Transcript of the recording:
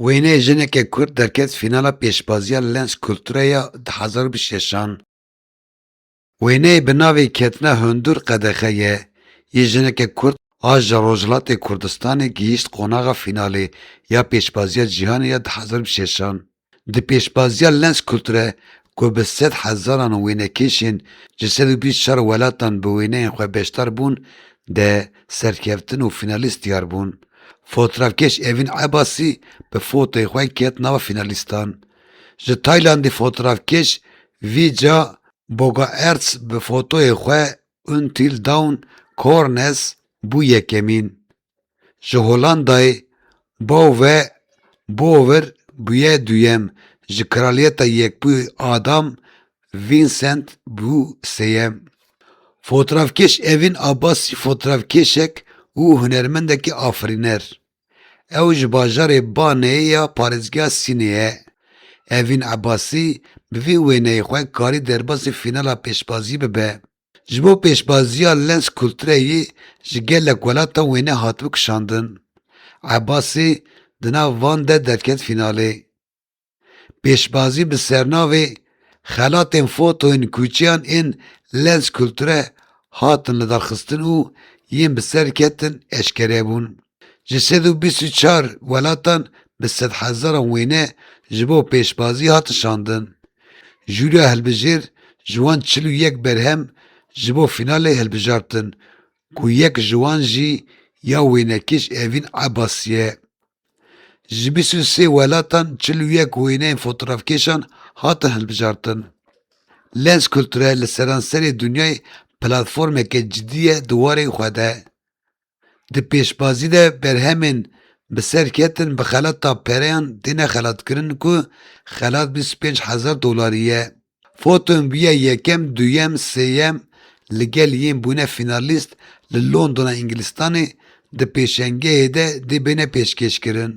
Wêneyê jinekê Kurd derket fînala pêşbaziya Lens Kultureya 2026. Wêneyê bi navê Ketina Hundur Qedexeyê yê jinekê Kurd a ji Rojhilatê Kurdistanê gihîşt qonaxa fînalê ya pêşbaziya cîhanê ya 2026. Di pêşbaziya Lens Kulture ku bi 100,000 wênekêşên ji 124 welatan bi wêneyên xwe beşdar bûn de serkeftin û fînalîst diyar bûn. Fotoğrafkeş Evin Abbasi bi fotoyê xwe ket nava fînalîstan. Ji Taylandê fotoğrafkeş Vija Bogaerts bi fotoyê xwe Until Dawn Cornes bû yekemîn. Ji Holandayê Bouve Bouwer bûye duyem. Ji Kraliyeta Yekbûyî Adam Vincent bû sêyem. Fotoğrafkeş Evin Abbasi fotoğrafkeşek û hunermendekî afirîner. Ew ji bajarê Baneyê ya parêzgeha Sînê ye. Evin Abbasi bi vî wêneyê xwe karî derbasî fînala pêşbazî bibe. Ji bo pêşbaziya Lens Kultureyê ji gelek welata wêne hatibû kişandin. Abbasi di nav van de derket fînalê. Pêşbazî bi sernavê Xelatên fotoyên kûçiyan ên Lens Kulture hatin lidarxistin û yên bi ser ketin eşkere bûn. Ji 124 welatan bi 100,000 wêne ji bo pêşbazî hatin şandin. Jûriya hilbijêr ji wan 41 berhem ji bo fînalê hilbijartin ku yek ji wan jî ya wênekêş Evin Abbasi ye. Ji 23 welatan 41 wêneyên fotoğrafkeşan hatin hilbijartin. Lens Kulture li seranserê dunyayê platformeke cidî ye di warê xwe de. Di pêşbazî de berhemên bi ser ketin bi xelata pereyan têne xelatkirin ku xelat $25,000 ye. Fotoyên bûye yekem, duyem, sêyem li gel yên bûne fînalîst li Londona Ingilistanê di pêşengehê de dê bêne pêşkêşkirin.